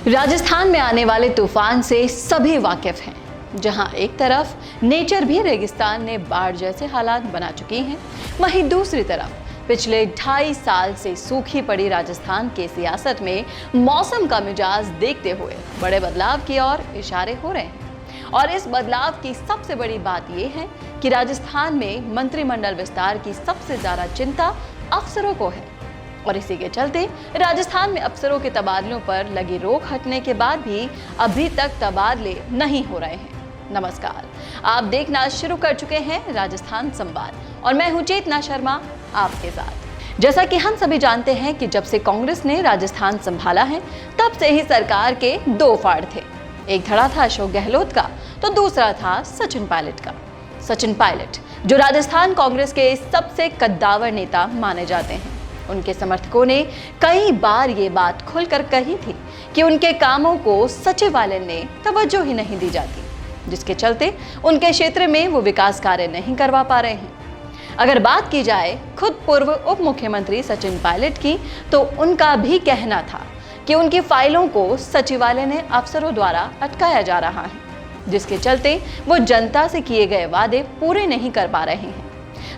राजस्थान में आने वाले तूफान से सभी वाकिफ हैं। जहां एक तरफ नेचर भी रेगिस्तान ने बाढ़ जैसे हालात बना चुकी हैं, वहीं दूसरी तरफ पिछले 2.5 साल से सूखी पड़ी राजस्थान के सियासत में मौसम का मिजाज देखते हुए बड़े बदलाव की ओर इशारे हो रहे हैं। और इस बदलाव की सबसे बड़ी बात यह है कि राजस्थान में मंत्रिमंडल विस्तार की सबसे ज्यादा चिंता अफसरों को है। और इसी के चलते राजस्थान में अफसरों के तबादलों पर लगी रोक हटने के बाद भी अभी तक तबादले नहीं हो रहे हैं। नमस्कार, आप देखना शुरू कर चुके हैं राजस्थान संवाद और मैं हूं चेतना शर्मा आपके साथ। जैसा कि हम सभी जानते हैं कि जब से कांग्रेस ने राजस्थान संभाला है तब से ही सरकार के 2 फाड़ थे। एक धड़ा था अशोक गहलोत का तो दूसरा था सचिन पायलट का। सचिन पायलट जो राजस्थान कांग्रेस के सबसे कद्दावर नेता माने जाते हैं, उनके समर्थकों ने कई बार ये बात खुलकर कही थी कि उनके कामों को सचिवालय ने तवज्जो ही नहीं दी जाती, जिसके चलते उनके क्षेत्र में वो विकास कार्य नहीं करवा पा रहे हैं। अगर बात की जाए खुद पूर्व उप मुख्यमंत्री सचिन पायलट की, तो उनका भी कहना था कि उनकी फाइलों को सचिवालय ने अफसरों द्वारा अटकाया जा रहा है, जिसके चलते वो जनता से किए गए वादे पूरे नहीं कर पा रहे हैं।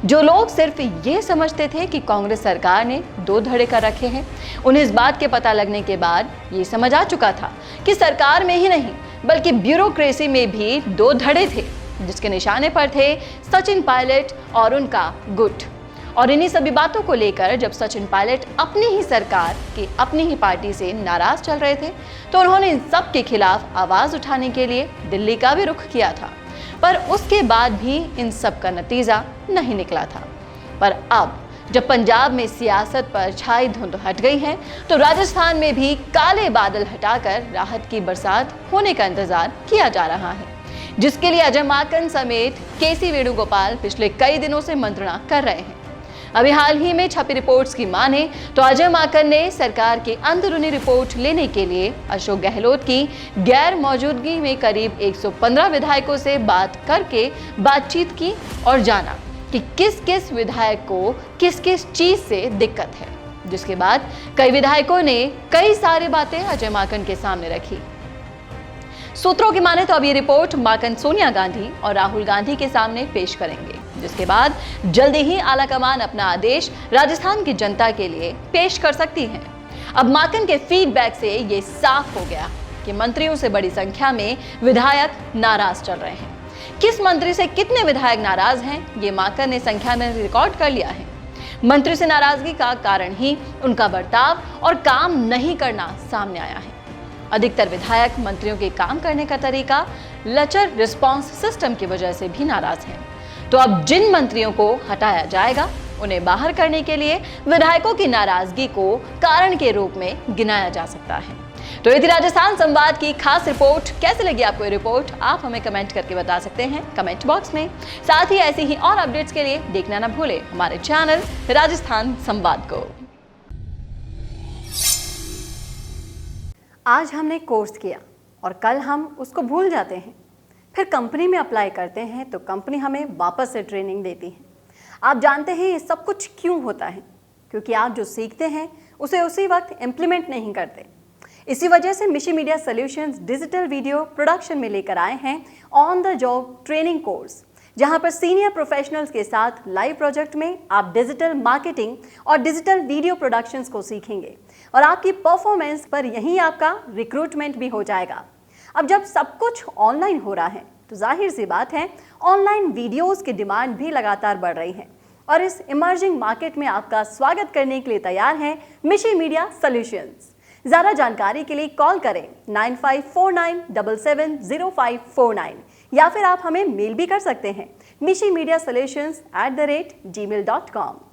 जो लोग सिर्फ ये समझते थे कि कांग्रेस सरकार ने 2 धड़े कर रखे हैं, उन्हें इस बात के पता लगने के बाद ये समझ आ चुका था कि सरकार में ही नहीं बल्कि ब्यूरोक्रेसी में भी 2 धड़े थे, जिसके निशाने पर थे सचिन पायलट और उनका गुट। और इन्हीं सभी बातों को लेकर जब सचिन पायलट अपनी ही सरकार की अपनी ही पार्टी से नाराज चल रहे थे, तो उन्होंने इन सब के खिलाफ आवाज उठाने के लिए दिल्ली का भी रुख किया था। पर उसके बाद भी इन सब का नतीजा नहीं निकला था। पर अब जब पंजाब में सियासत पर छाई धुंध हट गई है, तो राजस्थान में भी काले बादल हटाकर राहत की बरसात होने का इंतजार किया जा रहा है, जिसके लिए अजय माकन समेत केसी वेणुगोपाल पिछले कई दिनों से मंत्रणा कर रहे हैं। अभी हाल ही में छपी रिपोर्ट्स की माने तो अजय माकन ने सरकार की अंदरूनी रिपोर्ट लेने के लिए अशोक गहलोत की गैर मौजूदगी में करीब 115 विधायकों से बात करके बातचीत की और जाना कि किस किस विधायक को किस किस चीज से दिक्कत है, जिसके बाद कई विधायकों ने कई सारी बातें अजय माकन के सामने रखी। सूत्रों की माने तो अब ये रिपोर्ट माकन सोनिया गांधी और राहुल गांधी के सामने पेश करेंगे, जिसके बाद जल्दी ही आलाकमान अपना आदेश राजस्थान की जनता के लिए पेश कर सकती है। अब माकन के फीडबैक से ये साफ हो गया कि मंत्रियों से बड़ी संख्या में विधायक नाराज चल रहे हैं। किस मंत्री से कितने विधायक नाराज हैं, ये माकन ने संख्या में रिकॉर्ड कर लिया है। मंत्री से नाराजगी का कारण ही उनका बर्ताव और काम नहीं करना सामने आया है। अधिकतर विधायक मंत्रियों के काम करने का तरीका लचर रिस्पांस सिस्टम की वजह से भी नाराज हैं। तो अब जिन मंत्रियों को हटाया जाएगा, उन्हें बाहर करने के लिए विधायकों की नाराजगी को कारण के रूप में गिनाया जा सकता है। तो ये थी राजस्थान संवाद की खास रिपोर्ट। कैसे लगी आपको ये रिपोर्ट, आप हमें कमेंट करके बता सकते हैं कमेंट बॉक्स में। साथ ही ऐसी ही और अपडेट्स के लिए देखना ना भूले हमारे चैनल राजस्थान संवाद को। आज हमने कोर्स किया और कल हम उसको भूल जाते हैं, फिर कंपनी में अप्लाई करते हैं तो कंपनी हमें वापस से ट्रेनिंग देती है। आप जानते हैं ये सब कुछ क्यों होता है? क्योंकि आप जो सीखते हैं उसे उसी वक्त इम्प्लीमेंट नहीं करते। इसी वजह से मिशी media solutions digital video production में लेकर आए हैं on the job training course, जहां पर सीनियर प्रोफेशनल्स के साथ लाइव प्रोजेक्ट में आप डिजिटल मार्केटिंग और डिजिटल वीडियो प्रोडक्शंस को सीखेंगे और आपकी परफॉर्मेंस पर यहीं आपका रिक्रूटमेंट भी हो जाएगा। अब जब सब कुछ ऑनलाइन हो रहा है तो जाहिर सी बात है ऑनलाइन वीडियोस की डिमांड भी लगातार बढ़ रही है और इस इमर्जिंग मार्केट में आपका स्वागत करने के लिए तैयार है मिशी मीडिया सॉल्यूशंस। ज़्यादा जानकारी के लिए कॉल करें 9549770549 या फिर आप हमें मेल भी कर सकते हैं mishimedia solutions@gmail.com।